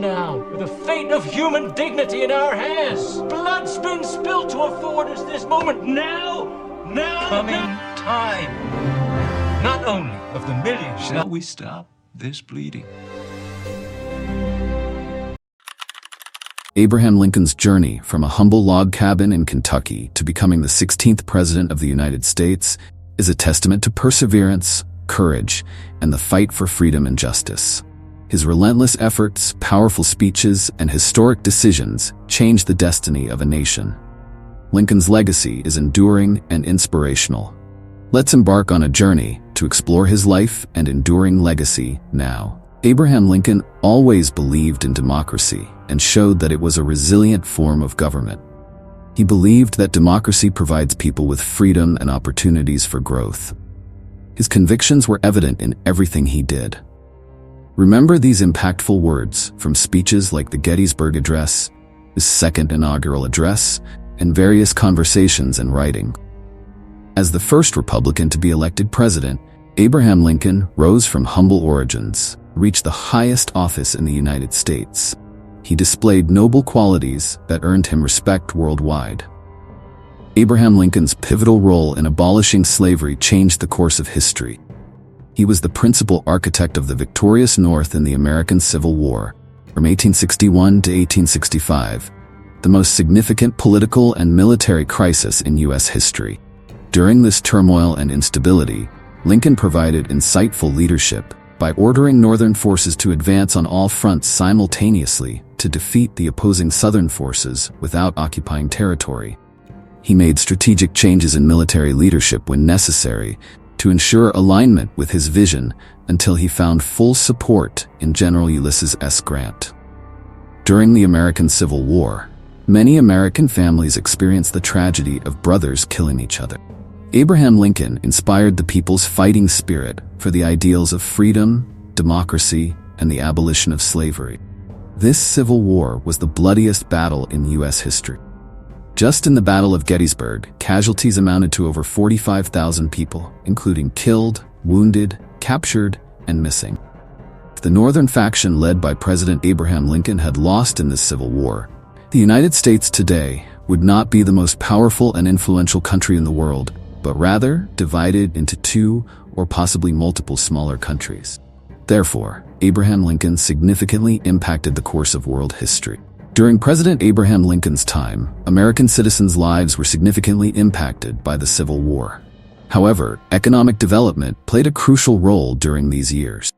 now, with the fate of human dignity in our hands. Blood's been spilled to afford us this moment now, coming time. Not only of the millions. Shall we stop this bleeding? Abraham Lincoln's journey from a humble log cabin in Kentucky to becoming the 16th President of the United States is a testament to perseverance, courage, and the fight for freedom and justice. His relentless efforts, powerful speeches, and historic decisions changed the destiny of a nation. Lincoln's legacy is enduring and inspirational. Let's embark on a journey to explore his life and enduring legacy now. Abraham Lincoln always believed in democracy and showed that it was a resilient form of government. He believed that democracy provides people with freedom and opportunities for growth. His convictions were evident in everything he did. Remember these impactful words from speeches like the Gettysburg Address, his second inaugural address, and various conversations and writing. As the first Republican to be elected president, Abraham Lincoln rose from humble origins, reached the highest office in the United States. He displayed noble qualities that earned him respect worldwide. Abraham Lincoln's pivotal role in abolishing slavery changed the course of history. He was the principal architect of the victorious North in the American Civil War, from 1861 to 1865, the most significant political and military crisis in U.S. history. During this turmoil and instability, Lincoln provided insightful leadership by ordering Northern forces to advance on all fronts simultaneously to defeat the opposing Southern forces without occupying territory. He made strategic changes in military leadership when necessary to ensure alignment with his vision until he found full support in General Ulysses S. Grant. During the American Civil War, many American families experienced the tragedy of brothers killing each other. Abraham Lincoln inspired the people's fighting spirit for the ideals of freedom, democracy, and the abolition of slavery. This Civil War was the bloodiest battle in U.S. history. Just in the Battle of Gettysburg, casualties amounted to over 45,000 people, including killed, wounded, captured, and missing. If the Northern faction led by President Abraham Lincoln had lost in this Civil War, the United States today would not be the most powerful and influential country in the world, but rather divided into two or possibly multiple smaller countries. Therefore, Abraham Lincoln significantly impacted the course of world history. During President Abraham Lincoln's time, American citizens' lives were significantly impacted by the Civil War. However, economic development played a crucial role during these years.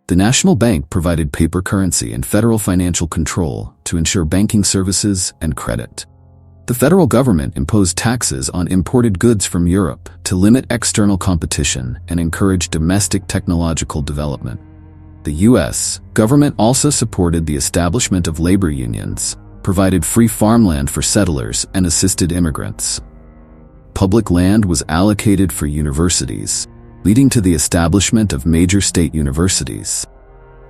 The National Bank provided paper currency and federal financial control to ensure banking services and credit. The federal government imposed taxes on imported goods from Europe to limit external competition and encourage domestic technological development. The U.S. government also supported the establishment of labor unions, provided free farmland for settlers, and assisted immigrants. Public land was allocated for universities, leading to the establishment of major state universities.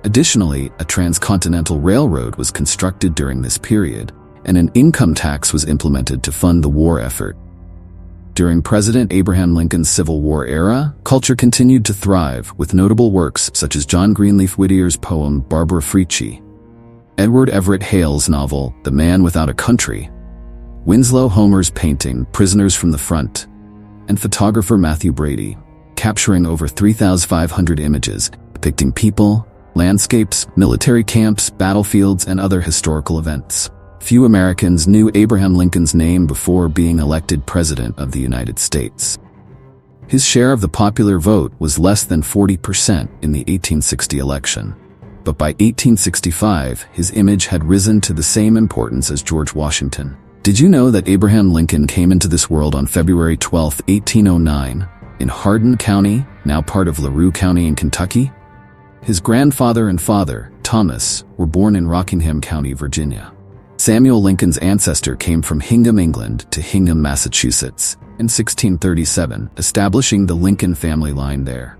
Additionally, a transcontinental railroad was constructed during this period, and an income tax was implemented to fund the war effort. During President Abraham Lincoln's Civil War era, culture continued to thrive with notable works such as John Greenleaf Whittier's poem Barbara Frietchie, Edward Everett Hale's novel The Man Without a Country, Winslow Homer's painting Prisoners from the Front, and photographer Matthew Brady, capturing over 3,500 images depicting people, landscapes, military camps, battlefields, and other historical events. Few Americans knew Abraham Lincoln's name before being elected President of the United States. His share of the popular vote was less than 40% in the 1860 election. But by 1865, his image had risen to the same importance as George Washington. Did you know that Abraham Lincoln came into this world on February 12, 1809, in Hardin County, now part of LaRue County in Kentucky? His grandfather and father, Thomas, were born in Rockingham County, Virginia. Samuel Lincoln's ancestor came from Hingham, England to Hingham, Massachusetts in 1637, establishing the Lincoln family line there.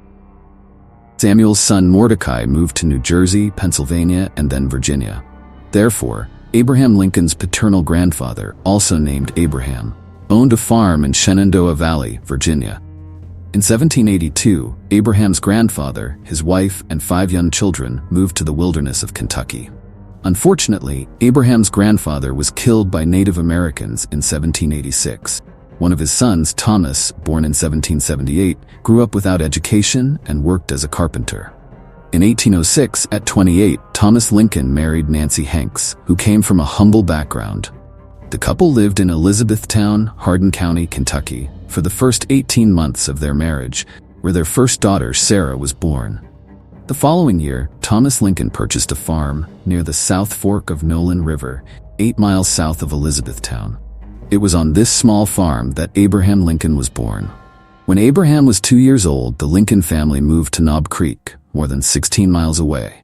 Samuel's son Mordecai moved to New Jersey, Pennsylvania, and then Virginia. Therefore, Abraham Lincoln's paternal grandfather, also named Abraham, owned a farm in Shenandoah Valley, Virginia. In 1782, Abraham's grandfather, his wife, and 5 young children moved to the wilderness of Kentucky. Unfortunately, Abraham's grandfather was killed by Native Americans in 1786. One of his sons, Thomas, born in 1778, grew up without education and worked as a carpenter. In 1806, at 28, Thomas Lincoln married Nancy Hanks, who came from a humble background. The couple lived in Elizabethtown, Hardin County, Kentucky, for the first 18 months of their marriage, where their first daughter, Sarah, was born. The following year, Thomas Lincoln purchased a farm near the South Fork of Nolan River, 8 miles south of Elizabethtown. It was on this small farm that Abraham Lincoln was born. When Abraham was 2 years old, the Lincoln family moved to Knob Creek, more than 16 miles away.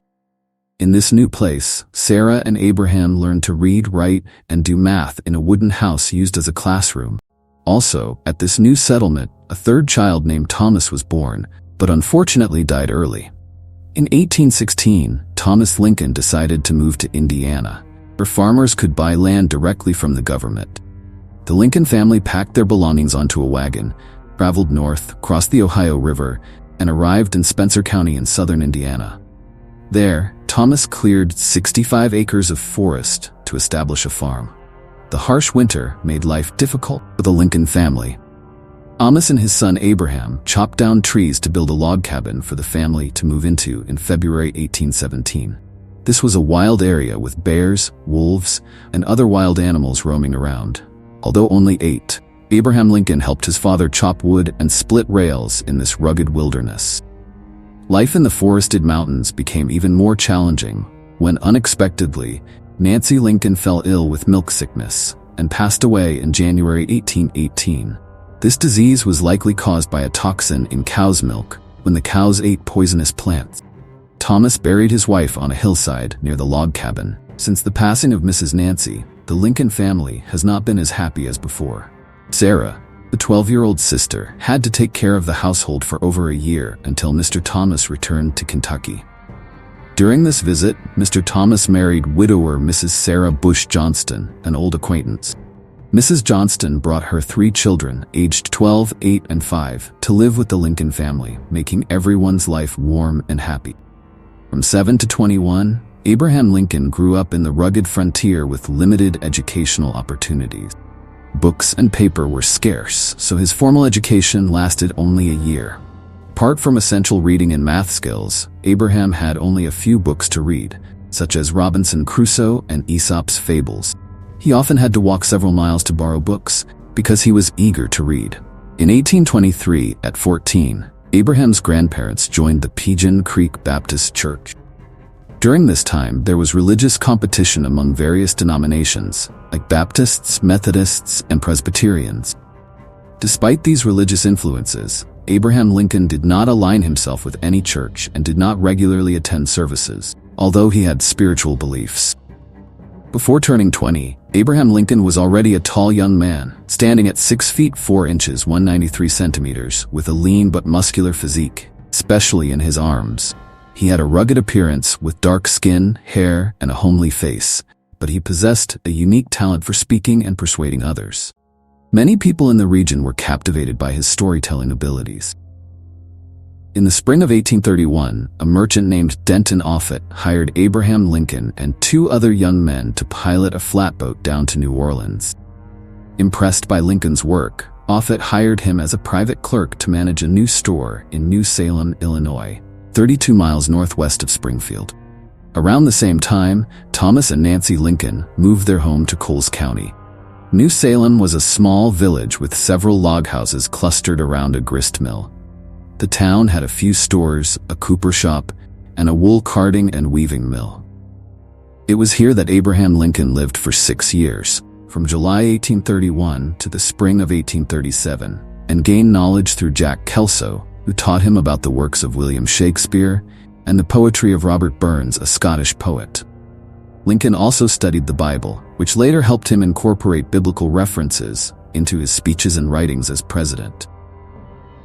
In this new place, Sarah and Abraham learned to read, write, and do math in a wooden house used as a classroom. Also, at this new settlement, a third child named Thomas was born, but unfortunately died early. In 1816, Thomas Lincoln decided to move to Indiana, where farmers could buy land directly from the government. The Lincoln family packed their belongings onto a wagon, traveled north, crossed the Ohio River, and arrived in Spencer County in southern Indiana. There, Thomas cleared 65 acres of forest to establish a farm. The harsh winter made life difficult for the Lincoln family. Thomas and his son Abraham chopped down trees to build a log cabin for the family to move into in February 1817. This was a wild area with bears, wolves, and other wild animals roaming around. Although only 8, Abraham Lincoln helped his father chop wood and split rails in this rugged wilderness. Life in the forested mountains became even more challenging when, unexpectedly, Nancy Lincoln fell ill with milk sickness and passed away in January 1818. This disease was likely caused by a toxin in cow's milk when the cows ate poisonous plants. Thomas buried his wife on a hillside near the log cabin. Since the passing of Mrs. Nancy, the Lincoln family has not been as happy as before. Sarah, the 12-year-old sister, had to take care of the household for over a year until Mr. Thomas returned to Kentucky. During this visit, Mr. Thomas married widower Mrs. Sarah Bush Johnston, an old acquaintance. Mrs. Johnston brought her 3 children, aged 12, 8, and 5, to live with the Lincoln family, making everyone's life warm and happy. From 7 to 21, Abraham Lincoln grew up in the rugged frontier with limited educational opportunities. Books and paper were scarce, so his formal education lasted only a year. Apart from essential reading and math skills, Abraham had only a few books to read, such as Robinson Crusoe and Aesop's Fables. He often had to walk several miles to borrow books because he was eager to read. In 1823, at 14, Abraham's grandparents joined the Pigeon Creek Baptist Church. During this time, there was religious competition among various denominations, like Baptists, Methodists, and Presbyterians. Despite these religious influences, Abraham Lincoln did not align himself with any church and did not regularly attend services, although he had spiritual beliefs. Before turning 20, Abraham Lincoln was already a tall young man, standing at 6 feet 4 inches 193 centimeters, with a lean but muscular physique, especially in his arms. He had a rugged appearance with dark skin, hair, and a homely face, but he possessed a unique talent for speaking and persuading others. Many people in the region were captivated by his storytelling abilities. In the spring of 1831, a merchant named Denton Offutt hired Abraham Lincoln and 2 other young men to pilot a flatboat down to New Orleans. Impressed by Lincoln's work, Offutt hired him as a private clerk to manage a new store in New Salem, Illinois, 32 miles northwest of Springfield. Around the same time, Thomas and Nancy Lincoln moved their home to Coles County. New Salem was a small village with several log houses clustered around a grist mill. The town had a few stores, a cooper shop, and a wool carding and weaving mill. It was here that Abraham Lincoln lived for 6 years, from July 1831 to the spring of 1837, and gained knowledge through Jack Kelso, who taught him about the works of William Shakespeare and the poetry of Robert Burns, a Scottish poet. Lincoln also studied the Bible, which later helped him incorporate biblical references into his speeches and writings as president.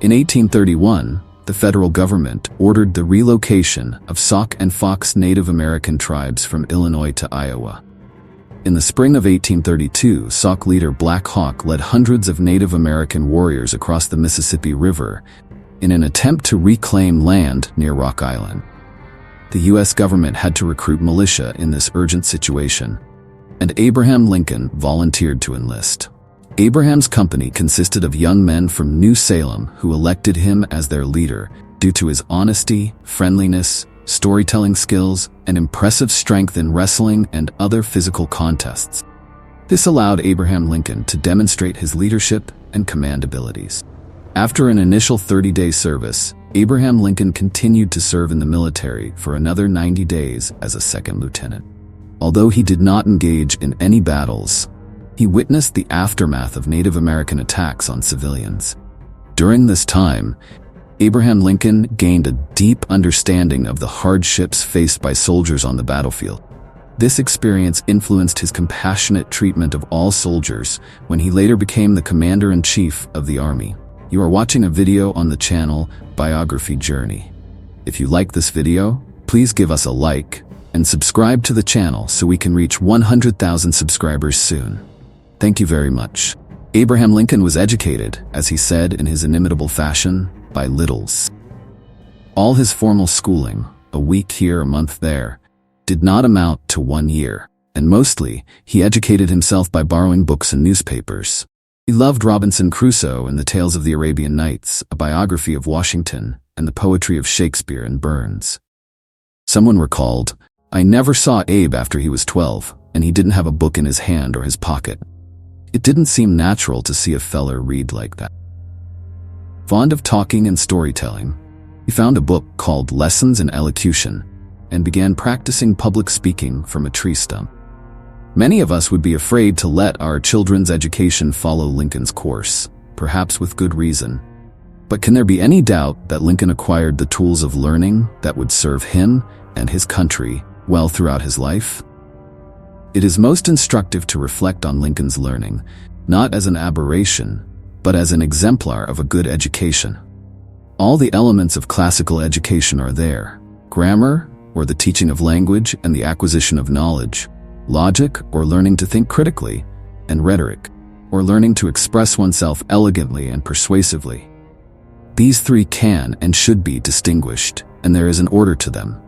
In 1831, the federal government ordered the relocation of Sauk and Fox Native American tribes from Illinois to Iowa. In the spring of 1832, Sauk leader Black Hawk led hundreds of Native American warriors across the Mississippi River in an attempt to reclaim land near Rock Island. the U.S. government had to recruit militia in this urgent situation, and Abraham Lincoln volunteered to enlist. Abraham's company consisted of young men from New Salem who elected him as their leader due to his honesty, friendliness, storytelling skills, and impressive strength in wrestling and other physical contests. This allowed Abraham Lincoln to demonstrate his leadership and command abilities. After an initial 30-day service, Abraham Lincoln continued to serve in the military for another 90 days as a second lieutenant. Although he did not engage in any battles, he witnessed the aftermath of Native American attacks on civilians. During this time, Abraham Lincoln gained a deep understanding of the hardships faced by soldiers on the battlefield. This experience influenced his compassionate treatment of all soldiers when he later became the commander-in-chief of the Army. You are watching a video on the channel Biography Journey. If you like this video, please give us a like and subscribe to the channel so we can reach 100,000 subscribers soon. Thank you very much. Abraham Lincoln was educated, as he said in his inimitable fashion, by littles. All his formal schooling, a week here, a month there, did not amount to 1 year, and mostly he educated himself by borrowing books and newspapers. He loved Robinson Crusoe and the Tales of the Arabian Nights, a biography of Washington, and the poetry of Shakespeare and Burns. Someone recalled, "I never saw Abe after he was 12, and he didn't have a book in his hand or his pocket. It didn't seem natural to see a feller read like that." Fond of talking and storytelling, he found a book called Lessons in Elocution and began practicing public speaking from a tree stump. Many of us would be afraid to let our children's education follow Lincoln's course, perhaps with good reason. But can there be any doubt that Lincoln acquired the tools of learning that would serve him and his country well throughout his life? It is most instructive to reflect on Lincoln's learning, not as an aberration, but as an exemplar of a good education. All the elements of classical education are there: grammar, or the teaching of language and the acquisition of knowledge; logic, or learning to think critically; and rhetoric, or learning to express oneself elegantly and persuasively. These three can and should be distinguished, and there is an order to them.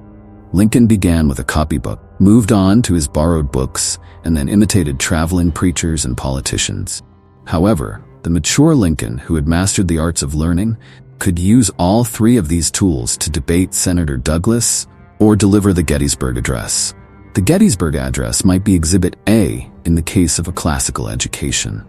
Lincoln began with a copybook, moved on to his borrowed books, and then imitated traveling preachers and politicians. However, the mature Lincoln, who had mastered the arts of learning, could use all three of these tools to debate Senator Douglas or deliver the Gettysburg Address. The Gettysburg Address might be Exhibit A in the case of a classical education.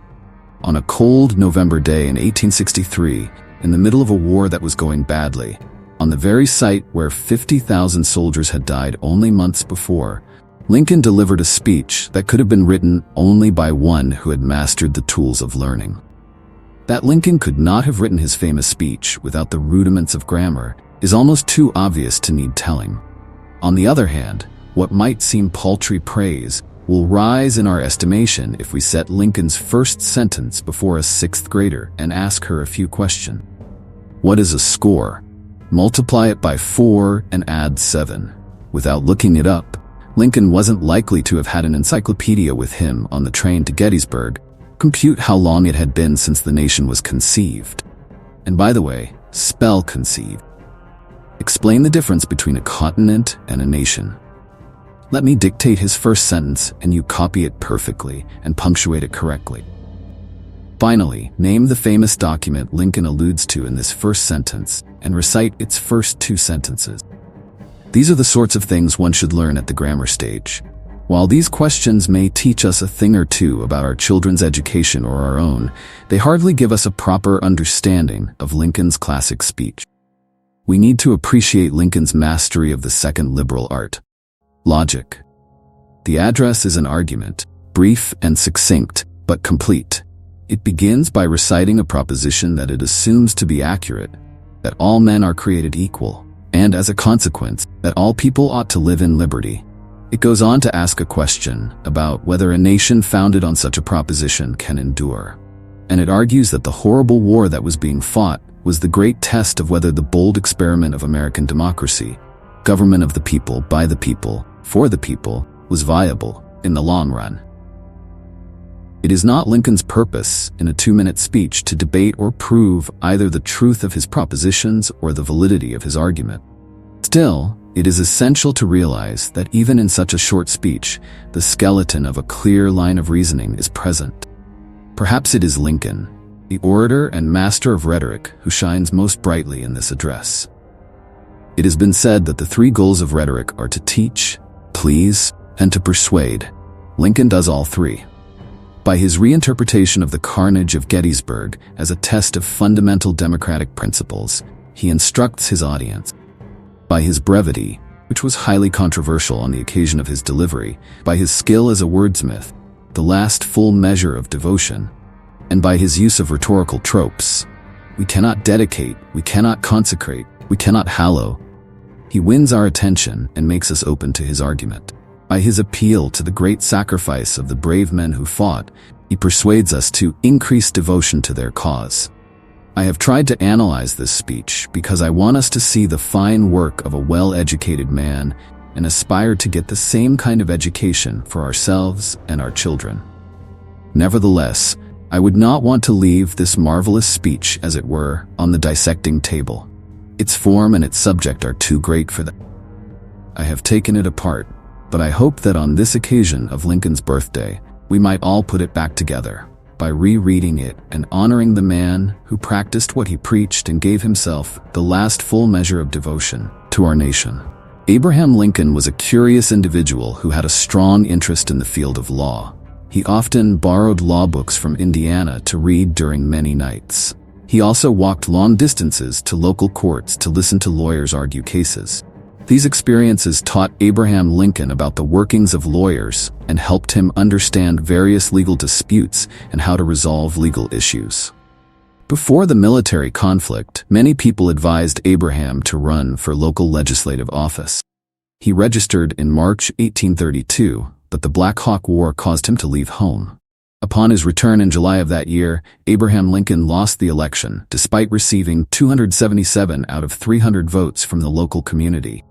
On a cold November day in 1863, in the middle of a war that was going badly, on the very site where 50,000 soldiers had died only months before, Lincoln delivered a speech that could have been written only by one who had mastered the tools of learning. That Lincoln could not have written his famous speech without the rudiments of grammar is almost too obvious to need telling. On the other hand, what might seem paltry praise will rise in our estimation if we set Lincoln's first sentence before a sixth grader and ask her a few questions. What is a score? Multiply it by 4 and add 7. Without looking it up, Lincoln wasn't likely to have had an encyclopedia with him on the train to Gettysburg. Compute how long it had been since the nation was conceived. And by the way, spell conceived. Explain the difference between a continent and a nation. Let me dictate his first sentence and you copy it perfectly and punctuate it correctly. Finally, name the famous document Lincoln alludes to in this first sentence and recite its first 2 sentences. These are the sorts of things one should learn at the grammar stage. While these questions may teach us a thing or two about our children's education or our own, they hardly give us a proper understanding of Lincoln's classic speech. We need to appreciate Lincoln's mastery of the second liberal art, logic. The address is an argument, brief and succinct, but complete. It begins by reciting a proposition that it assumes to be accurate, that all men are created equal, and as a consequence, that all people ought to live in liberty. It goes on to ask a question about whether a nation founded on such a proposition can endure. And it argues that the horrible war that was being fought was the great test of whether the bold experiment of American democracy, government of the people, by the people, for the people, was viable in the long run. It is not Lincoln's purpose in a 2-minute speech to debate or prove either the truth of his propositions or the validity of his argument. Still, It is essential to realize that even in such a short speech, the skeleton of a clear line of reasoning is present. Perhaps it is Lincoln, the orator and master of rhetoric, who shines most brightly in this address. It has been said that the three goals of rhetoric are to teach, please, and to persuade. Lincoln does all three. By his reinterpretation of the carnage of Gettysburg as a test of fundamental democratic principles, he instructs his audience. By his brevity, which was highly controversial on the occasion of his delivery, by his skill as a wordsmith, the last full measure of devotion, and by his use of rhetorical tropes, we cannot dedicate, we cannot consecrate, we cannot hallow. He wins our attention and makes us open to his argument. By his appeal to the great sacrifice of the brave men who fought, he persuades us to increase devotion to their cause. I have tried to analyze this speech because I want us to see the fine work of a well-educated man and aspire to get the same kind of education for ourselves and our children. Nevertheless, I would not want to leave this marvelous speech, as it were, on the dissecting table. Its form and its subject are too great for that. I have taken it apart, but I hope that on this occasion of Lincoln's birthday, we might all put it back together by rereading it and honoring the man who practiced what he preached and gave himself the last full measure of devotion to our nation. Abraham Lincoln was a curious individual who had a strong interest in the field of law. He often borrowed law books from Indiana to read during many nights. He also walked long distances to local courts to listen to lawyers argue cases. These experiences taught Abraham Lincoln about the workings of lawyers and helped him understand various legal disputes and how to resolve legal issues. Before the military conflict, many people advised Abraham to run for local legislative office. He registered in March 1832, but the Black Hawk War caused him to leave home. Upon his return in July of that year, Abraham Lincoln lost the election despite receiving 277 out of 300 votes from the local community.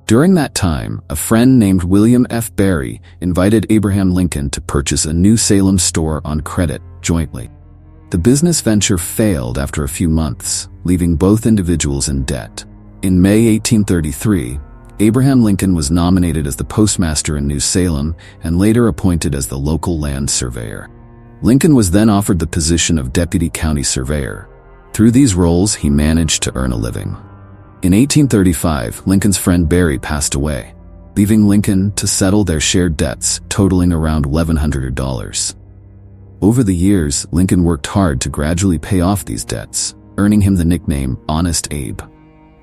During that time, a friend named William F. Barry invited Abraham Lincoln to purchase a New Salem store on credit jointly. The business venture failed after a few months, leaving both individuals in debt. In May 1833, Abraham Lincoln was nominated as the postmaster in New Salem and later appointed as the local land surveyor. Lincoln was then offered the position of deputy county surveyor. Through these roles, he managed to earn a living. In 1835, Lincoln's friend Barry passed away, leaving Lincoln to settle their shared debts, totaling around $1,100. Over the years, Lincoln worked hard to gradually pay off these debts, earning him the nickname Honest Abe.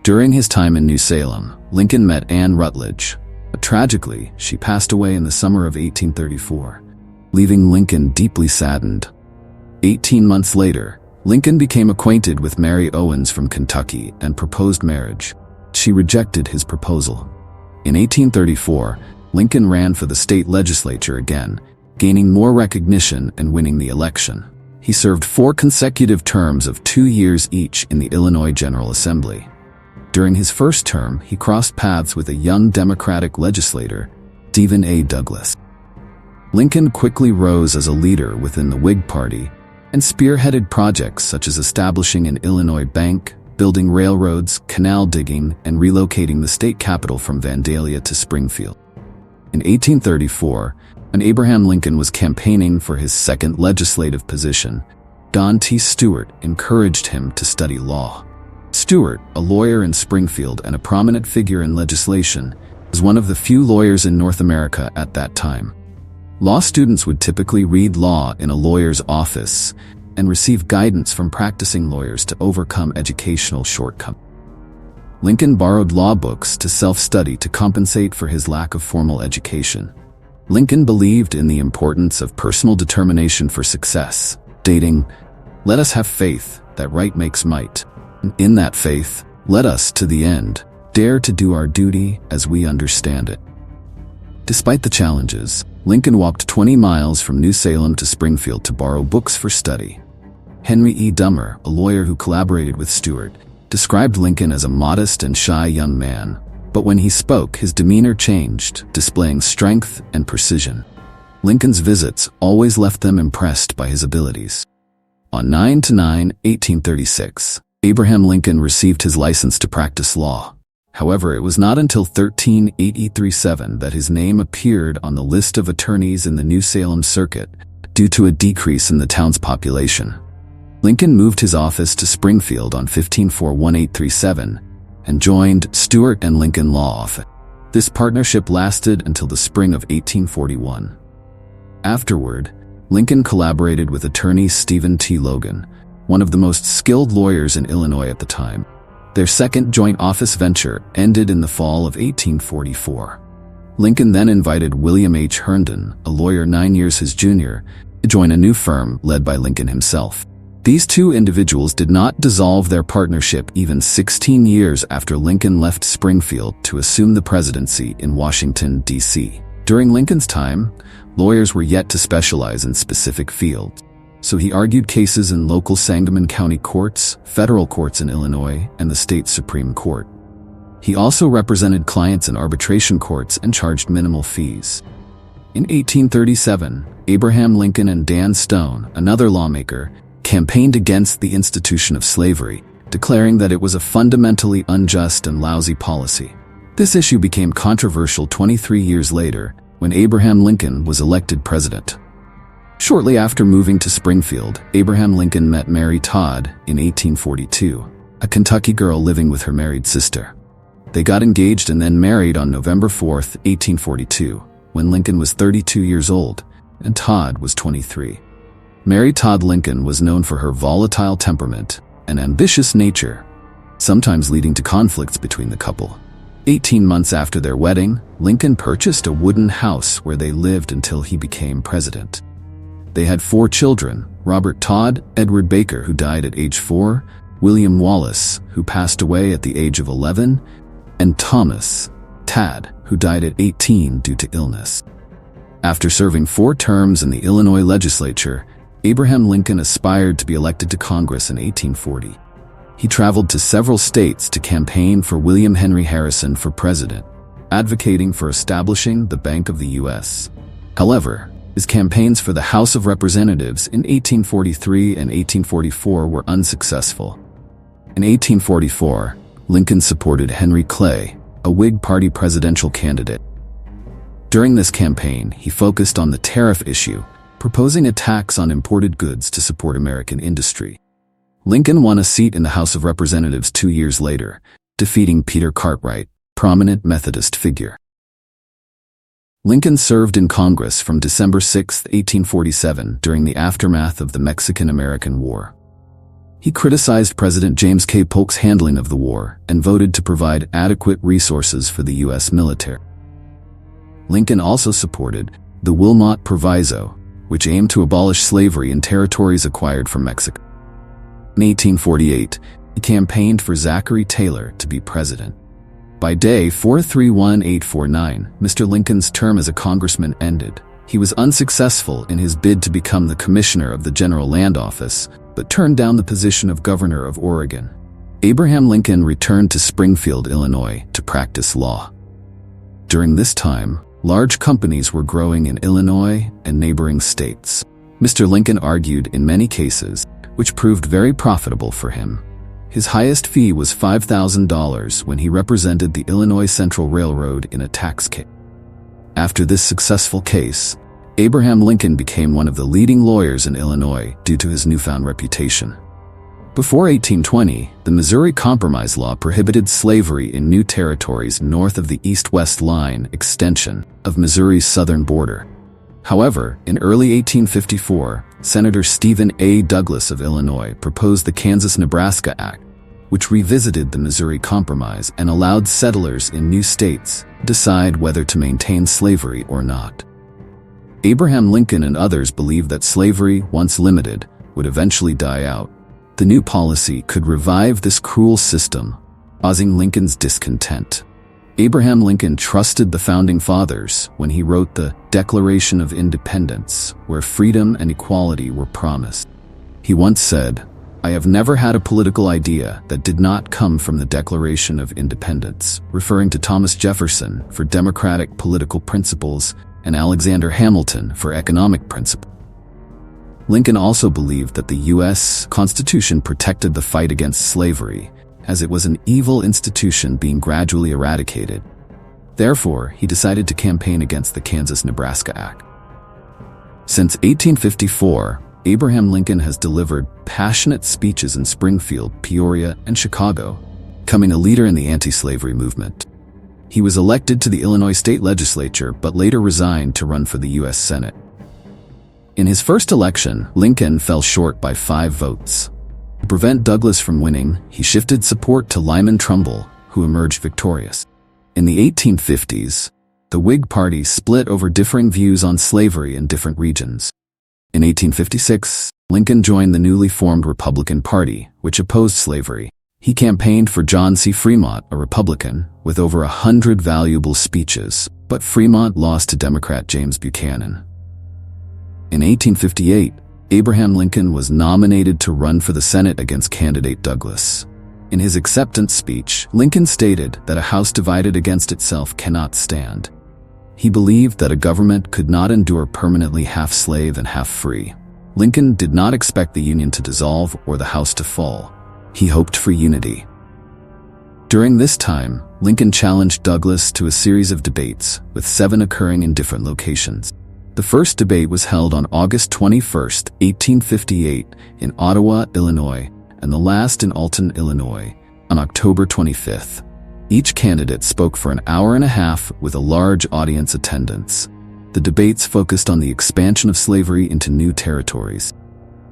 During his time in New Salem, Lincoln met Anne Rutledge, but tragically, she passed away in the summer of 1834, leaving Lincoln deeply saddened. 18 months later, Lincoln became acquainted with Mary Owens from Kentucky and proposed marriage. She rejected his proposal. In 1834, Lincoln ran for the state legislature again, gaining more recognition and winning the election. He served 4 consecutive terms of 2 years each in the Illinois General Assembly. During his first term, he crossed paths with a young Democratic legislator, Stephen A. Douglas. Lincoln quickly rose as a leader within the Whig Party and spearheaded projects such as establishing an Illinois bank, building railroads, canal digging, and relocating the state capital from Vandalia to Springfield. In 1834, when Abraham Lincoln was campaigning for his second legislative position, John T. Stuart encouraged him to study law. Stuart, a lawyer in Springfield and a prominent figure in legislation, was one of the few lawyers in North America at that time. Law students would typically read law in a lawyer's office and receive guidance from practicing lawyers to overcome educational shortcomings. Lincoln borrowed law books to self-study to compensate for his lack of formal education. Lincoln believed in the importance of personal determination for success, stating, "Let us have faith that right makes might. And in that faith, let us, to the end, dare to do our duty as we understand it." Despite the challenges, Lincoln walked 20 miles from New Salem to Springfield to borrow books for study. Henry E. Dummer, a lawyer who collaborated with Stuart, described Lincoln as a modest and shy young man, but when he spoke, his demeanor changed, displaying strength and precision. Lincoln's visits always left them impressed by his abilities. On 9/9/1836, Abraham Lincoln received his license to practice law. However, it was not until 1387 that his name appeared on the list of attorneys in the New Salem Circuit due to a decrease in the town's population. Lincoln moved his office to Springfield on 15/4/1837 and joined Stewart and Lincoln Law Office. This partnership lasted until the spring of 1841. Afterward, Lincoln collaborated with attorney Stephen T. Logan, one of the most skilled lawyers in Illinois at the time. Their second joint office venture ended in the fall of 1844. Lincoln then invited William H. Herndon, a lawyer 9 years his junior, to join a new firm led by Lincoln himself. These two individuals did not dissolve their partnership even 16 years after Lincoln left Springfield to assume the presidency in Washington, D.C. During Lincoln's time, lawyers were yet to specialize in specific fields, so he argued cases in local Sangamon County courts, federal courts in Illinois, and the state Supreme Court. He also represented clients in arbitration courts and charged minimal fees. In 1837, Abraham Lincoln and Dan Stone, another lawmaker, campaigned against the institution of slavery, declaring that it was a fundamentally unjust and lousy policy. This issue became controversial 23 years later, when Abraham Lincoln was elected president. Shortly after moving to Springfield, Abraham Lincoln met Mary Todd in 1842, a Kentucky girl living with her married sister. They got engaged and then married on November 4, 1842, when Lincoln was 32 years old and Todd was 23. Mary Todd Lincoln was known for her volatile temperament and ambitious nature, sometimes leading to conflicts between the couple. 18 months after their wedding, Lincoln purchased a wooden house where they lived until he became president. They had 4 children: Robert Todd, Edward Baker, who died at age 4, William Wallace, who passed away at the age of 11, and Thomas, Tad, who died at 18 due to illness. After serving 4 terms in the Illinois legislature, Abraham Lincoln aspired to be elected to Congress in 1840. He traveled to several states to campaign for William Henry Harrison for president, advocating for establishing the Bank of the U.S. However, his campaigns for the House of Representatives in 1843 and 1844 were unsuccessful. In 1844, Lincoln supported Henry Clay, a Whig Party presidential candidate. During this campaign, he focused on the tariff issue, proposing a tax on imported goods to support American industry. Lincoln won a seat in the House of Representatives 2 years later, defeating Peter Cartwright, prominent Methodist figure. Lincoln served in Congress from December 6, 1847, during the aftermath of the Mexican-American War. He criticized President James K. Polk's handling of the war and voted to provide adequate resources for the U.S. military. Lincoln also supported the Wilmot Proviso, which aimed to abolish slavery in territories acquired from Mexico. In 1848, he campaigned for Zachary Taylor to be president. By day 431849, Mr. Lincoln's term as a congressman ended. He was unsuccessful in his bid to become the commissioner of the General Land Office, but turned down the position of governor of Oregon. Abraham Lincoln returned to Springfield, Illinois, to practice law. During this time, large companies were growing in Illinois and neighboring states. Mr. Lincoln argued in many cases, which proved very profitable for him. His highest fee was $5,000 when he represented the Illinois Central Railroad in a tax case. After this successful case, Abraham Lincoln became one of the leading lawyers in Illinois due to his newfound reputation. Before 1820, the Missouri Compromise Law prohibited slavery in new territories north of the east-west line extension of Missouri's southern border. However, in early 1854, Senator Stephen A. Douglas of Illinois proposed the Kansas-Nebraska Act, which revisited the Missouri Compromise and allowed settlers in new states decide whether to maintain slavery or not. Abraham Lincoln and others believed that slavery, once limited, would eventually die out. The new policy could revive this cruel system, causing Lincoln's discontent. Abraham Lincoln trusted the Founding Fathers when he wrote the Declaration of Independence, where freedom and equality were promised. He once said, "I have never had a political idea that did not come from the Declaration of Independence," referring to Thomas Jefferson for democratic political principles and Alexander Hamilton for economic principles. Lincoln also believed that the U.S. Constitution protected the fight against slavery as it was an evil institution being gradually eradicated. Therefore, he decided to campaign against the Kansas-Nebraska Act. Since 1854, Abraham Lincoln has delivered passionate speeches in Springfield, Peoria, and Chicago, becoming a leader in the anti-slavery movement. He was elected to the Illinois state legislature but later resigned to run for the U.S. Senate. In his first election, Lincoln fell short by 5 votes. To prevent Douglas from winning, he shifted support to Lyman Trumbull, who emerged victorious. In the 1850s, the Whig Party split over differing views on slavery in different regions. In 1856, Lincoln joined the newly formed Republican Party, which opposed slavery. He campaigned for John C. Fremont, a Republican, with over 100 valuable speeches, but Fremont lost to Democrat James Buchanan. In 1858, Abraham Lincoln was nominated to run for the Senate against candidate Douglas. In his acceptance speech, Lincoln stated that a house divided against itself cannot stand. He believed that a government could not endure permanently half slave and half free. Lincoln did not expect the Union to dissolve or the House to fall. He hoped for unity. During this time, Lincoln challenged Douglas to a series of debates, with 7 occurring in different locations. The first debate was held on August 21, 1858, in Ottawa, Illinois, and the last in Alton, Illinois, on October 25th. Each candidate spoke for an hour and a half with a large audience attendance. The debates focused on the expansion of slavery into new territories.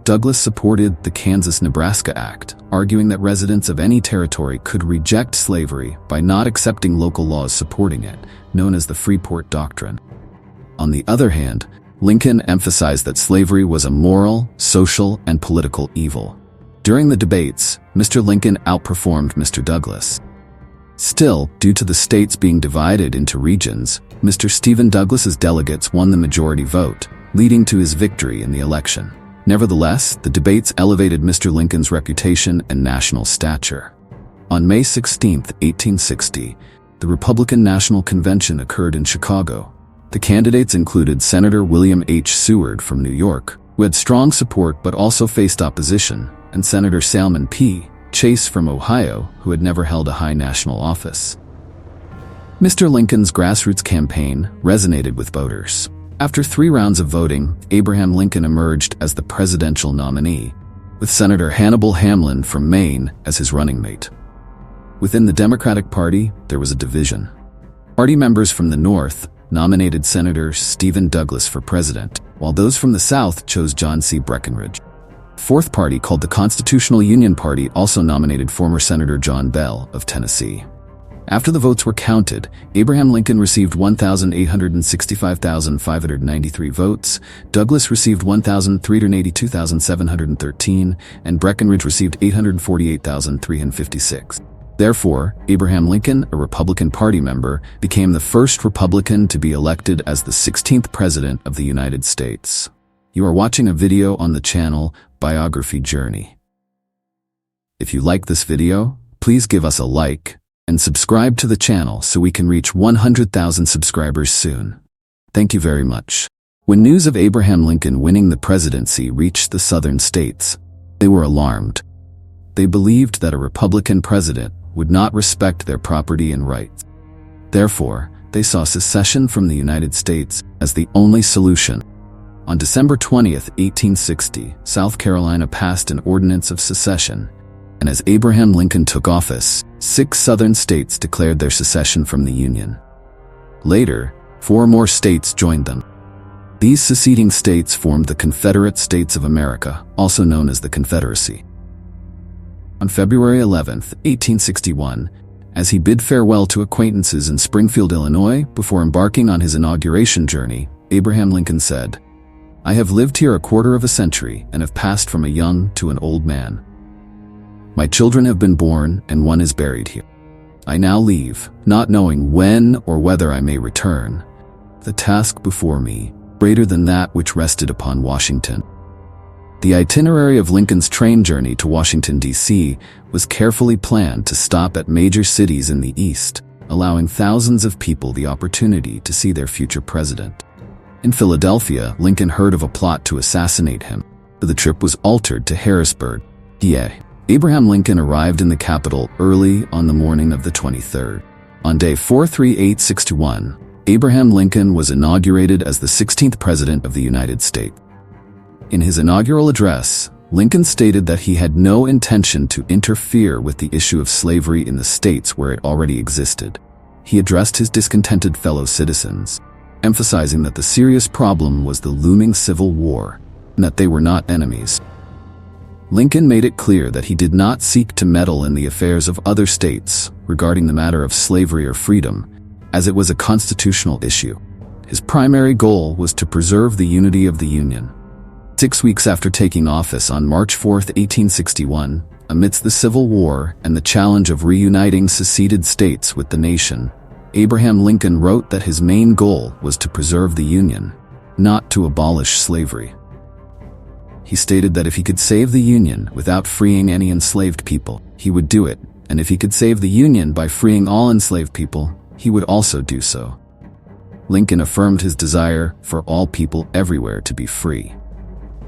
Douglas supported the Kansas-Nebraska Act, arguing that residents of any territory could reject slavery by not accepting local laws supporting it, known as the Freeport Doctrine. On the other hand, Lincoln emphasized that slavery was a moral, social, and political evil. During the debates, Mr. Lincoln outperformed Mr. Douglas. Still, due to the states being divided into regions, Mr. Stephen Douglas's delegates won the majority vote, leading to his victory in the election. Nevertheless, the debates elevated Mr. Lincoln's reputation and national stature. On May 16, 1860, the Republican National Convention occurred in Chicago. The candidates included Senator William H. Seward from New York, who had strong support but also faced opposition, and Senator Salmon P. Chase from Ohio, who had never held a high national office. Mr. Lincoln's grassroots campaign resonated with voters. After 3 rounds of voting, Abraham Lincoln emerged as the presidential nominee, with Senator Hannibal Hamlin from Maine as his running mate. Within the Democratic Party, there was a division. Party members from the North nominated Senator Stephen Douglas for president, while those from the South chose John C. Breckinridge. The Fourth Party, called the Constitutional Union Party, also nominated former Senator John Bell of Tennessee. After the votes were counted, Abraham Lincoln received 1,865,593 votes, Douglas received 1,382,713, and Breckinridge received 848,356. Therefore, Abraham Lincoln, a Republican Party member, became the first Republican to be elected as the 16th President of the United States. You are watching a video on the channel Biography Journey. If you like this video, please give us a like and subscribe to the channel so we can reach 100,000 subscribers soon. Thank you very much. When news of Abraham Lincoln winning the presidency reached the southern states, they were alarmed. They believed that a Republican president would not respect their property and rights. Therefore, they saw secession from the United States as the only solution. On December 20th, 1860, South Carolina passed an ordinance of secession, and as Abraham Lincoln took office, 6 southern states declared their secession from the Union. Later, 4 more states joined them. These seceding states formed the Confederate States of America, also known as the Confederacy. On February 11, 1861, as he bid farewell to acquaintances in Springfield, Illinois, before embarking on his inauguration journey, Abraham Lincoln said, "I have lived here a quarter of a century and have passed from a young to an old man. My children have been born and one is buried here. I now leave, not knowing when or whether I may return. The task before me, greater than that which rested upon Washington." The itinerary of Lincoln's train journey to Washington, D.C. was carefully planned to stop at major cities in the East, allowing thousands of people the opportunity to see their future president. In Philadelphia, Lincoln heard of a plot to assassinate him, but the trip was altered to Harrisburg, PA. Abraham Lincoln arrived in the capital early on the morning of the 23rd. On day 43861, Abraham Lincoln was inaugurated as the 16th President of the United States. In his inaugural address, Lincoln stated that he had no intention to interfere with the issue of slavery in the states where it already existed. He addressed his discontented fellow citizens, emphasizing that the serious problem was the looming Civil War and that they were not enemies. Lincoln made it clear that he did not seek to meddle in the affairs of other states regarding the matter of slavery or freedom, as it was a constitutional issue. His primary goal was to preserve the unity of the Union. 6 weeks after taking office on March 4, 1861, amidst the Civil War and the challenge of reuniting seceded states with the nation, Abraham Lincoln wrote that his main goal was to preserve the Union, not to abolish slavery. He stated that if he could save the Union without freeing any enslaved people, he would do it, and if he could save the Union by freeing all enslaved people, he would also do so. Lincoln affirmed his desire for all people everywhere to be free.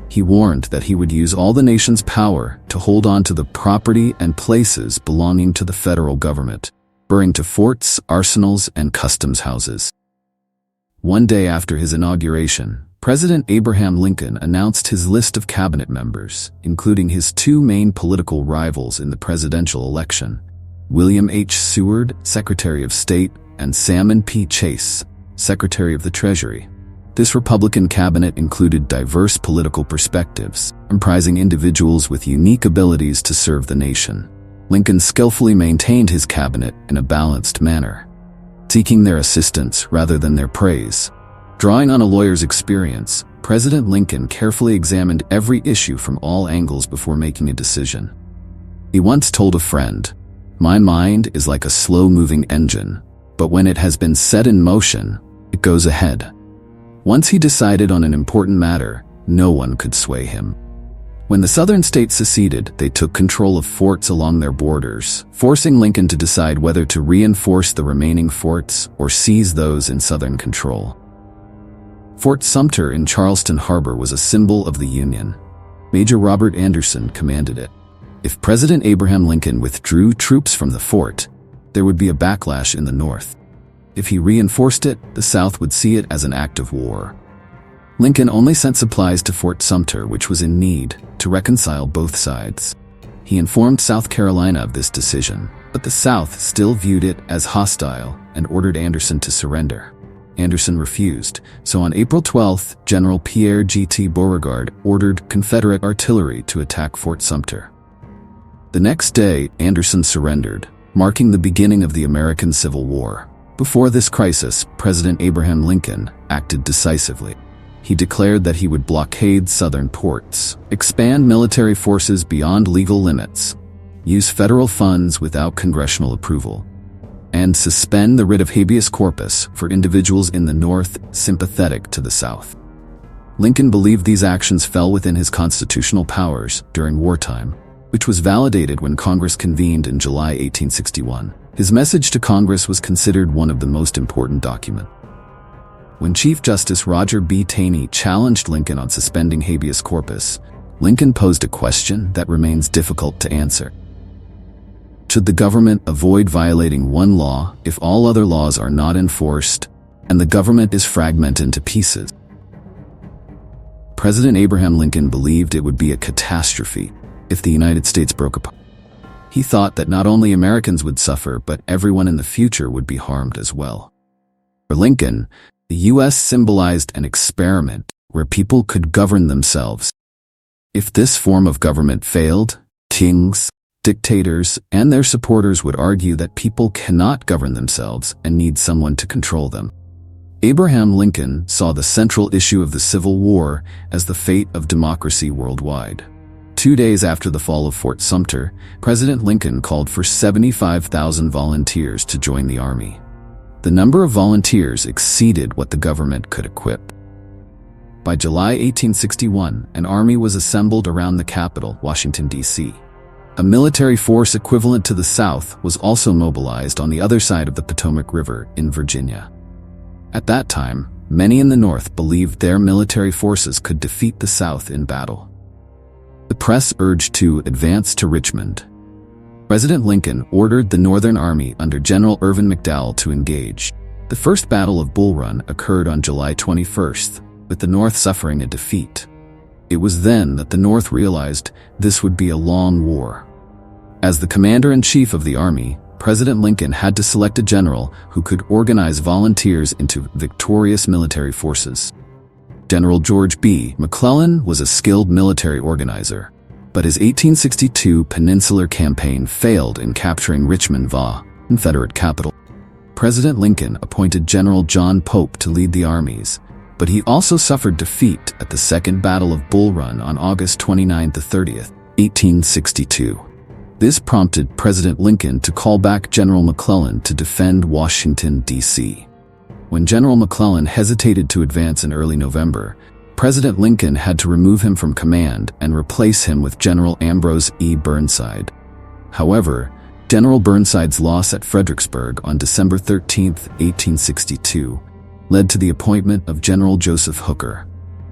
He warned that he would use all the nation's power to hold on to the property and places belonging to the federal government, referring to forts, arsenals, and customs houses. One day after his inauguration, President Abraham Lincoln announced his list of cabinet members, including his two main political rivals in the presidential election, William H. Seward, Secretary of State, and Salmon P. Chase, Secretary of the Treasury. This Republican cabinet included diverse political perspectives, comprising individuals with unique abilities to serve the nation. Lincoln skillfully maintained his cabinet in a balanced manner, seeking their assistance rather than their praise. Drawing on a lawyer's experience, President Lincoln carefully examined every issue from all angles before making a decision. He once told a friend, "My mind is like a slow-moving engine, but when it has been set in motion, it goes ahead." Once he decided on an important matter, no one could sway him. When the southern states seceded, they took control of forts along their borders, forcing Lincoln to decide whether to reinforce the remaining forts or seize those in southern control. Fort Sumter in Charleston Harbor was a symbol of the Union. Major Robert Anderson commanded it. If President Abraham Lincoln withdrew troops from the fort, there would be a backlash in the North. If he reinforced it, the South would see it as an act of war. Lincoln only sent supplies to Fort Sumter, which was in need, to reconcile both sides. He informed South Carolina of this decision, but the South still viewed it as hostile and ordered Anderson to surrender. Anderson refused, so on April 12, General Pierre G.T. Beauregard ordered Confederate artillery to attack Fort Sumter. The next day, Anderson surrendered, marking the beginning of the American Civil War. Before this crisis, President Abraham Lincoln acted decisively. He declared that he would blockade southern ports, expand military forces beyond legal limits, use federal funds without congressional approval, and suspend the writ of habeas corpus for individuals in the North sympathetic to the South. Lincoln believed these actions fell within his constitutional powers during wartime, which was validated when Congress convened in July 1861. His message to Congress was considered one of the most important documents. When Chief Justice Roger B. Taney challenged Lincoln on suspending habeas corpus, Lincoln posed a question that remains difficult to answer. Should the government avoid violating one law if all other laws are not enforced and the government is fragmented into pieces? President Abraham Lincoln believed it would be a catastrophe if the United States broke apart. He thought that not only Americans would suffer, but everyone in the future would be harmed as well. For Lincoln, the U.S. symbolized an experiment where people could govern themselves. If this form of government failed, kings, dictators, and their supporters would argue that people cannot govern themselves and need someone to control them. Abraham Lincoln saw the central issue of the Civil War as the fate of democracy worldwide. 2 days after the fall of Fort Sumter, President Lincoln called for 75,000 volunteers to join the Army. The number of volunteers exceeded what the government could equip. By July 1861, an army was assembled around the capital, Washington, D.C. A military force equivalent to the South was also mobilized on the other side of the Potomac River in Virginia. At that time, many in the North believed their military forces could defeat the South in battle. The press urged to advance to Richmond. President Lincoln ordered the Northern Army under General Irvin McDowell to engage. The First Battle of Bull Run occurred on July 21st, with the North suffering a defeat. It was then that the North realized this would be a long war. As the commander-in-chief of the Army, President Lincoln had to select a general who could organize volunteers into victorious military forces. General George B. McClellan was a skilled military organizer, but his 1862 Peninsular Campaign failed in capturing Richmond, the Confederate capital. President Lincoln appointed General John Pope to lead the armies, but he also suffered defeat at the Second Battle of Bull Run on August 29–30, 1862. This prompted President Lincoln to call back General McClellan to defend Washington, D.C. When General McClellan hesitated to advance in early November, President Lincoln had to remove him from command and replace him with General Ambrose E. Burnside. However, General Burnside's loss at Fredericksburg on December 13, 1862, led to the appointment of General Joseph Hooker.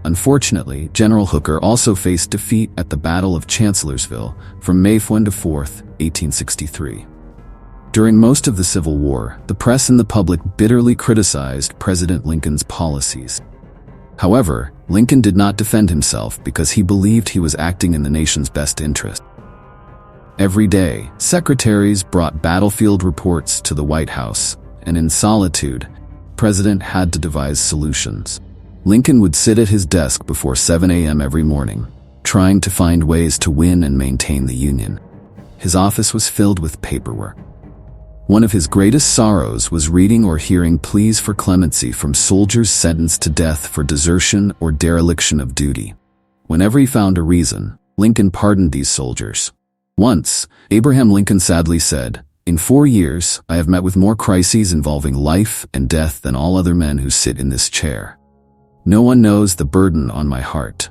Unfortunately, General Hooker also faced defeat at the Battle of Chancellorsville from May 1 to 4, 1863. During most of the Civil War, the press and the public bitterly criticized President Lincoln's policies. However, Lincoln did not defend himself because he believed he was acting in the nation's best interest. Every day, secretaries brought battlefield reports to the White House, and in solitude, the president had to devise solutions. Lincoln would sit at his desk before 7 a.m. every morning, trying to find ways to win and maintain the Union. His office was filled with paperwork. One of his greatest sorrows was reading or hearing pleas for clemency from soldiers sentenced to death for desertion or dereliction of duty. Whenever he found a reason, Lincoln pardoned these soldiers. Once, Abraham Lincoln sadly said, "In 4 years, I have met with more crises involving life and death than all other men who sit in this chair. No one knows the burden on my heart."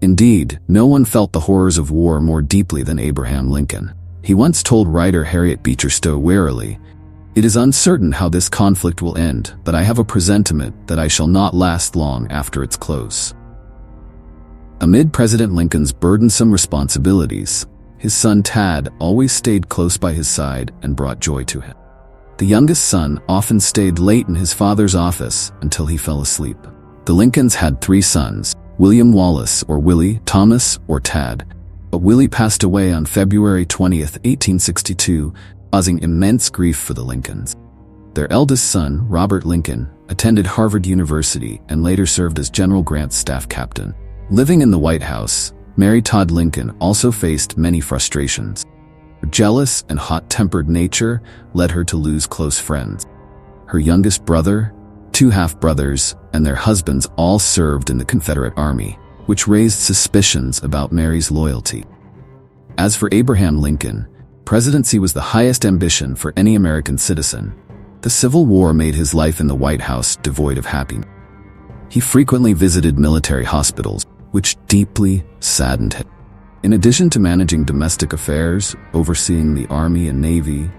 Indeed, no one felt the horrors of war more deeply than Abraham Lincoln. He once told writer Harriet Beecher Stowe wearily, "It is uncertain how this conflict will end, but I have a presentiment that I shall not last long after its close." Amid President Lincoln's burdensome responsibilities, his son Tad always stayed close by his side and brought joy to him. The youngest son often stayed late in his father's office until he fell asleep. The Lincolns had 3 sons, William Wallace or Willie, Thomas or Tad, but Willie passed away on February 20, 1862, causing immense grief for the Lincolns. Their eldest son, Robert Lincoln, attended Harvard University and later served as General Grant's staff captain. Living in the White House, Mary Todd Lincoln also faced many frustrations. Her jealous and hot-tempered nature led her to lose close friends. Her youngest brother, 2 half-brothers, and their husbands all served in the Confederate Army, which raised suspicions about Mary's loyalty. As for Abraham Lincoln, presidency was the highest ambition for any American citizen. The Civil War made his life in the White House devoid of happiness. He frequently visited military hospitals, which deeply saddened him. In addition to managing domestic affairs, overseeing the Army and Navy,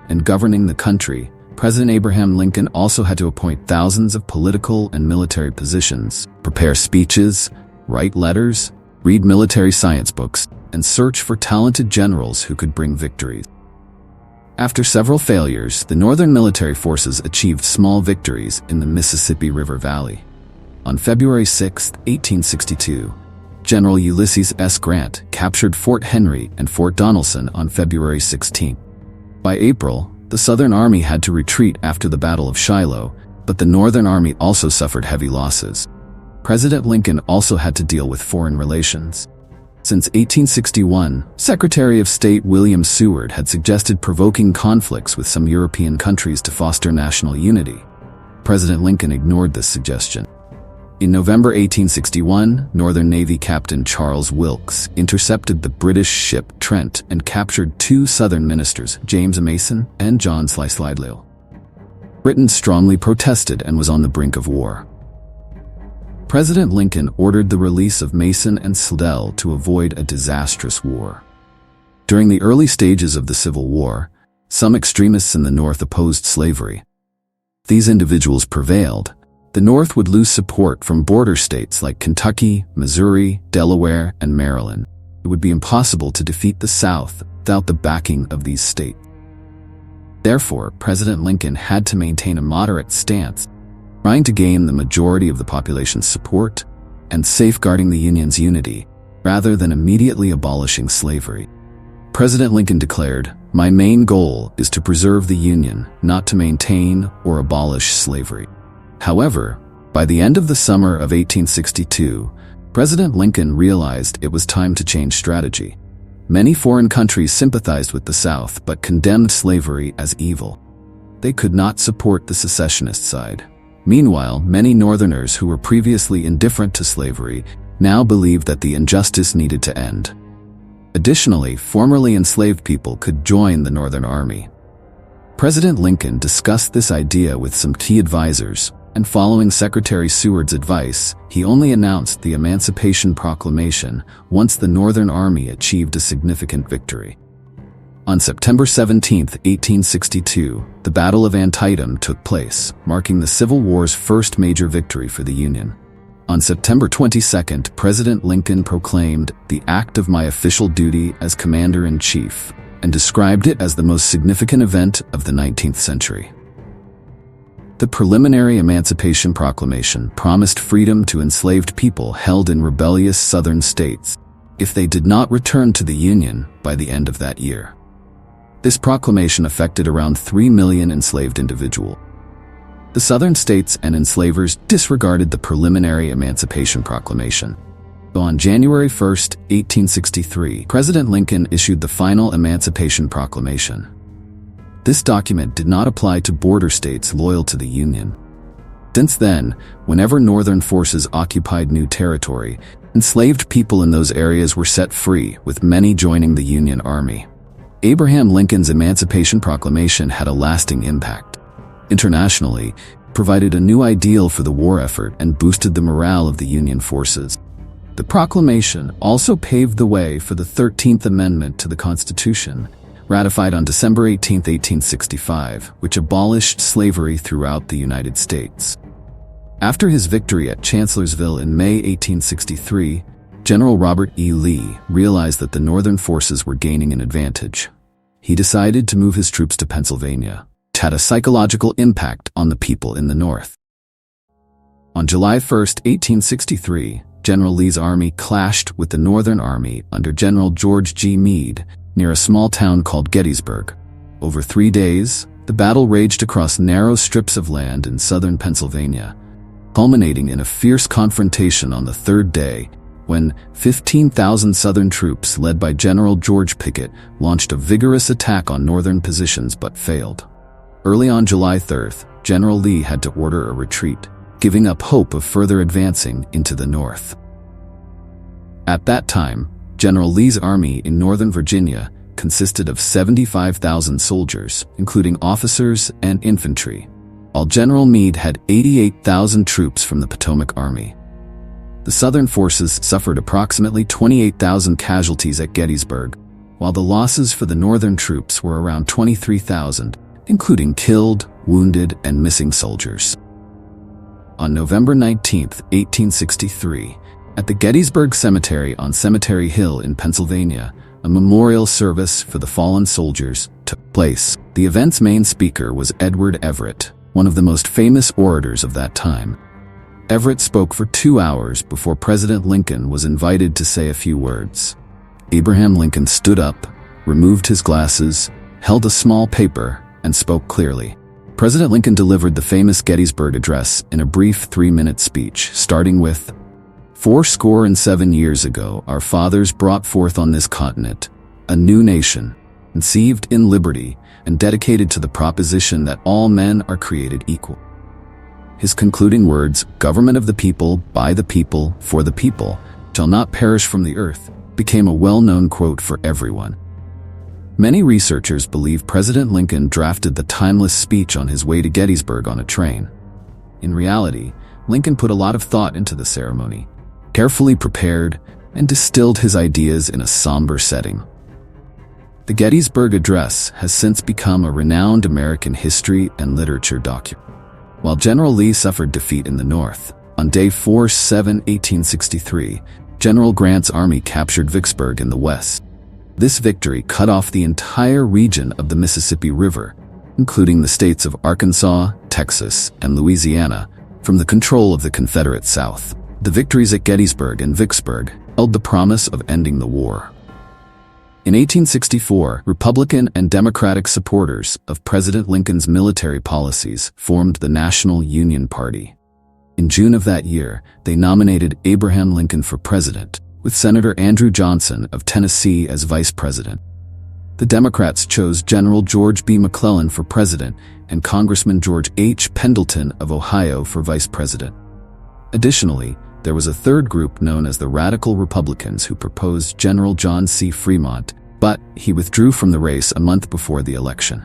and governing the country, President Abraham Lincoln also had to appoint thousands of political and military positions, prepare speeches, write letters, read military science books, and search for talented generals who could bring victories. After several failures, the Northern military forces achieved small victories in the Mississippi River Valley. On February 6, 1862, General Ulysses S. Grant captured Fort Henry and Fort Donelson on February 16. By April, the Southern Army had to retreat after the Battle of Shiloh, but the Northern Army also suffered heavy losses. President Lincoln also had to deal with foreign relations. Since 1861, Secretary of State William Seward had suggested provoking conflicts with some European countries to foster national unity. President Lincoln ignored this suggestion. In November 1861, Northern Navy Captain Charles Wilkes intercepted the British ship Trent and captured 2 Southern ministers, James Mason and John Slidell. Britain strongly protested and was on the brink of war. President Lincoln ordered the release of Mason and Slidell to avoid a disastrous war. During the early stages of the Civil War, some extremists in the North opposed slavery. These individuals prevailed, The North would lose support from border states like Kentucky, Missouri, Delaware, and Maryland. It would be impossible to defeat the South without the backing of these states. Therefore, President Lincoln had to maintain a moderate stance, trying to gain the majority of the population's support and safeguarding the Union's unity, rather than immediately abolishing slavery. President Lincoln declared, "My main goal is to preserve the Union, not to maintain or abolish slavery." However, by the end of the summer of 1862, President Lincoln realized it was time to change strategy. Many foreign countries sympathized with the South but condemned slavery as evil. They could not support the secessionist side. Meanwhile, many Northerners who were previously indifferent to slavery now believed that the injustice needed to end. Additionally, formerly enslaved people could join the Northern Army. President Lincoln discussed this idea with some key advisors, and following Secretary Seward's advice, he only announced the Emancipation Proclamation once the Northern Army achieved a significant victory. On September 17, 1862, the Battle of Antietam took place, marking the Civil War's first major victory for the Union. On September 22, President Lincoln proclaimed the act of my official duty as Commander-in-Chief and described it as the most significant event of the 19th century. The preliminary Emancipation Proclamation promised freedom to enslaved people held in rebellious Southern states if they did not return to the Union by the end of that year. This proclamation affected around 3 million enslaved individuals. The Southern states and enslavers disregarded the preliminary Emancipation Proclamation. On January 1, 1863, President Lincoln issued the final Emancipation Proclamation. This document did not apply to border states loyal to the Union. Since then, whenever Northern forces occupied new territory, enslaved people in those areas were set free, with many joining the Union Army. Abraham Lincoln's Emancipation Proclamation had a lasting impact. Internationally, it provided a new ideal for the war effort and boosted the morale of the Union forces. The proclamation also paved the way for the 13th Amendment to the Constitution, ratified on December 18, 1865, which abolished slavery throughout the United States. After his victory at Chancellorsville in May 1863, General Robert E. Lee realized that the Northern forces were gaining an advantage. He decided to move his troops to Pennsylvania, which had a psychological impact on the people in the North. On July 1, 1863, General Lee's army clashed with the Northern Army under General George G. Meade near a small town called Gettysburg. Over 3 days, the battle raged across narrow strips of land in southern Pennsylvania, culminating in a fierce confrontation on the third day when 15,000 Southern troops led by General George Pickett launched a vigorous attack on Northern positions but failed. Early on July 3rd, General Lee had to order a retreat, giving up hope of further advancing into the North. At that time, General Lee's army in Northern Virginia consisted of 75,000 soldiers, including officers and infantry, while General Meade had 88,000 troops from the Potomac Army. The Southern forces suffered approximately 28,000 casualties at Gettysburg, while the losses for the Northern troops were around 23,000, including killed, wounded, and missing soldiers. On November 19, 1863, at the Gettysburg Cemetery on Cemetery Hill in Pennsylvania, a memorial service for the fallen soldiers took place. The event's main speaker was Edward Everett, one of the most famous orators of that time. Everett spoke for 2 hours before President Lincoln was invited to say a few words. Abraham Lincoln stood up, removed his glasses, held a small paper, and spoke clearly. President Lincoln delivered the famous Gettysburg Address in a brief 3-minute speech, starting with, "47 years ago, our fathers brought forth on this continent a new nation, conceived in liberty and dedicated to the proposition that all men are created equal." His concluding words, "Government of the people, by the people, for the people, shall not perish from the earth," became a well-known quote for everyone. Many researchers believe President Lincoln drafted the timeless speech on his way to Gettysburg on a train. In reality, Lincoln put a lot of thought into the ceremony, carefully prepared, and distilled his ideas in a somber setting. The Gettysburg Address has since become a renowned American history and literature document. While General Lee suffered defeat in the north, on Day 4/7/1863, General Grant's army captured Vicksburg in the west. This victory cut off the entire region of the Mississippi River, including the states of Arkansas, Texas, and Louisiana, from the control of the Confederate South. The victories at Gettysburg and Vicksburg held the promise of ending the war. In 1864, Republican and Democratic supporters of President Lincoln's military policies formed the National Union Party. In June of that year, they nominated Abraham Lincoln for president, with Senator Andrew Johnson of Tennessee as vice president. The Democrats chose General George B. McClellan for president and Congressman George H. Pendleton of Ohio for vice president. Additionally, there was a third group known as the Radical Republicans who proposed General John C. Fremont, but he withdrew from the race a month before the election.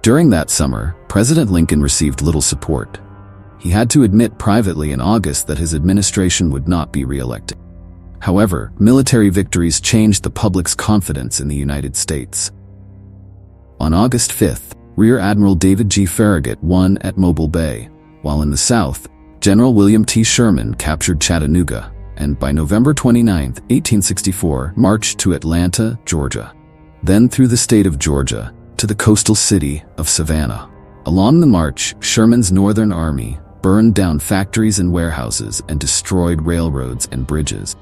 During that summer, President Lincoln received little support. He had to admit privately in August that his administration would not be re-elected. However, military victories changed the public's confidence in the United States. On August 5th, Rear Admiral David G. Farragut won at Mobile Bay, while in the South, General William T. Sherman captured Chattanooga, and by November 29, 1864, marched to Atlanta, Georgia. Then through the state of Georgia, to the coastal city of Savannah. Along the march, Sherman's Northern Army burned down factories and warehouses and destroyed railroads and bridges.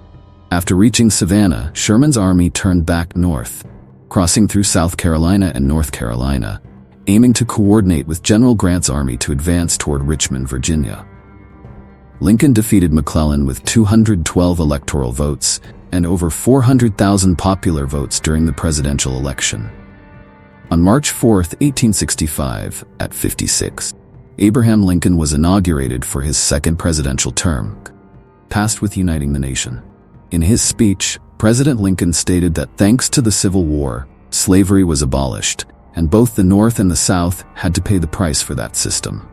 After reaching Savannah, Sherman's army turned back north, crossing through South Carolina and North Carolina, aiming to coordinate with General Grant's army to advance toward Richmond, Virginia. Lincoln defeated McClellan with 212 electoral votes and over 400,000 popular votes during the presidential election. On March 4, 1865, at 56, Abraham Lincoln was inaugurated for his second presidential term, tasked with uniting the nation. In his speech, President Lincoln stated that thanks to the Civil War, slavery was abolished, and both the North and the South had to pay the price for that system.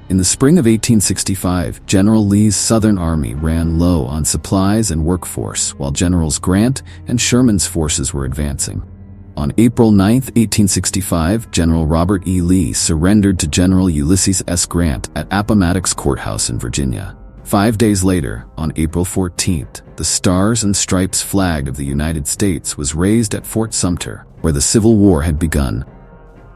In the spring of 1865, General Lee's Southern Army ran low on supplies and workforce while Generals Grant and Sherman's forces were advancing. On April 9, 1865, General Robert E. Lee surrendered to General Ulysses S. Grant at Appomattox Courthouse in Virginia. 5 days later, on April 14th, the Stars and Stripes flag of the United States was raised at Fort Sumter, where the Civil War had begun.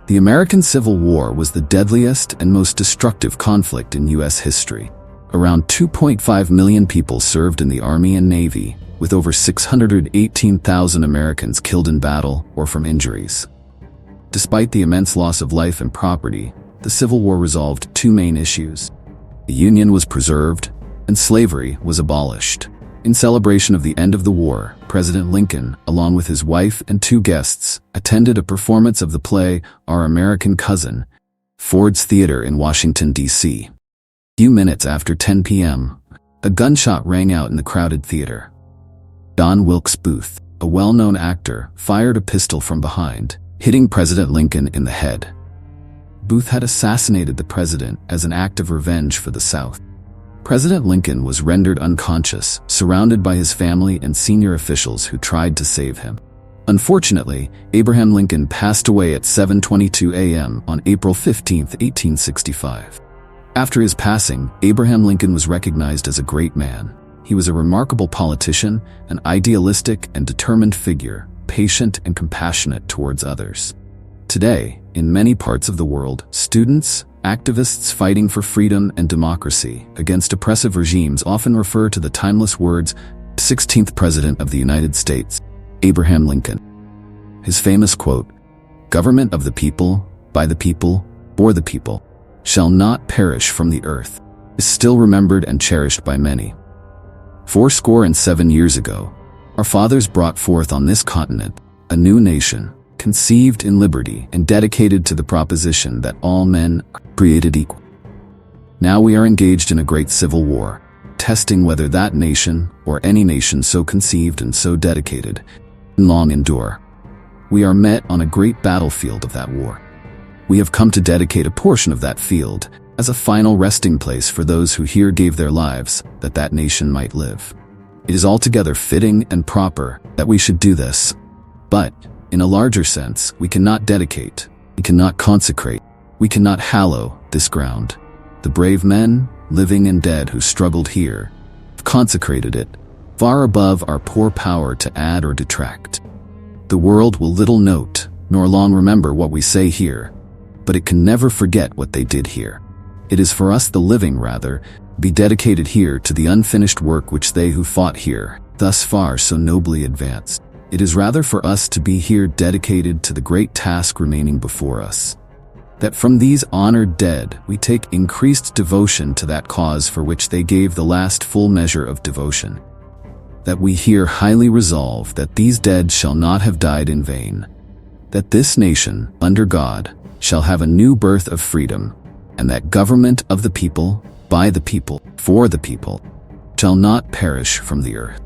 The American Civil War was the deadliest and most destructive conflict in U.S. history. Around 2.5 million people served in the Army and Navy, with over 618,000 Americans killed in battle or from injuries. Despite the immense loss of life and property, the Civil War resolved two main issues. The Union was preserved, and slavery was abolished. In celebration of the end of the war, President Lincoln, along with his wife and two guests, attended a performance of the play Our American Cousin, Ford's Theater in Washington, D.C. A few minutes after 10 p.m., a gunshot rang out in the crowded theater. John Wilkes Booth, a well-known actor, fired a pistol from behind, hitting President Lincoln in the head. Booth had assassinated the president as an act of revenge for the South. President Lincoln was rendered unconscious, surrounded by his family and senior officials who tried to save him. Unfortunately, Abraham Lincoln passed away at 7:22 a.m. on April 15, 1865. After his passing, Abraham Lincoln was recognized as a great man. He was a remarkable politician, an idealistic and determined figure, patient and compassionate towards others. Today, in many parts of the world, students, activists fighting for freedom and democracy against oppressive regimes often refer to the timeless words, 16th President of the United States, Abraham Lincoln. His famous quote, "Government of the people, by the people, for the people, shall not perish from the earth," is still remembered and cherished by many. 7 years ago, our fathers brought forth on this continent a new nation, conceived in liberty and dedicated to the proposition that all men are created equal. Now we are engaged in a great civil war, testing whether that nation, or any nation so conceived and so dedicated, can long endure. We are met on a great battlefield of that war. We have come to dedicate a portion of that field as a final resting place for those who here gave their lives that that nation might live. It is altogether fitting and proper that we should do this. But, in a larger sense, we cannot dedicate, we cannot consecrate, We cannot hallow this ground. The brave men, living and dead, who struggled here, have consecrated it, far above our poor power to add or detract. The world will little note, nor long remember what we say here, but it can never forget what they did here. It is for us, the living, rather, be dedicated here to the unfinished work which they who fought here, thus far so nobly advanced. It is rather for us to be here dedicated to the great task remaining before us, that from these honored dead we take increased devotion to that cause for which they gave the last full measure of devotion, that we here highly resolve that these dead shall not have died in vain, that this nation, under God, shall have a new birth of freedom, and that government of the people, by the people, for the people, shall not perish from the earth.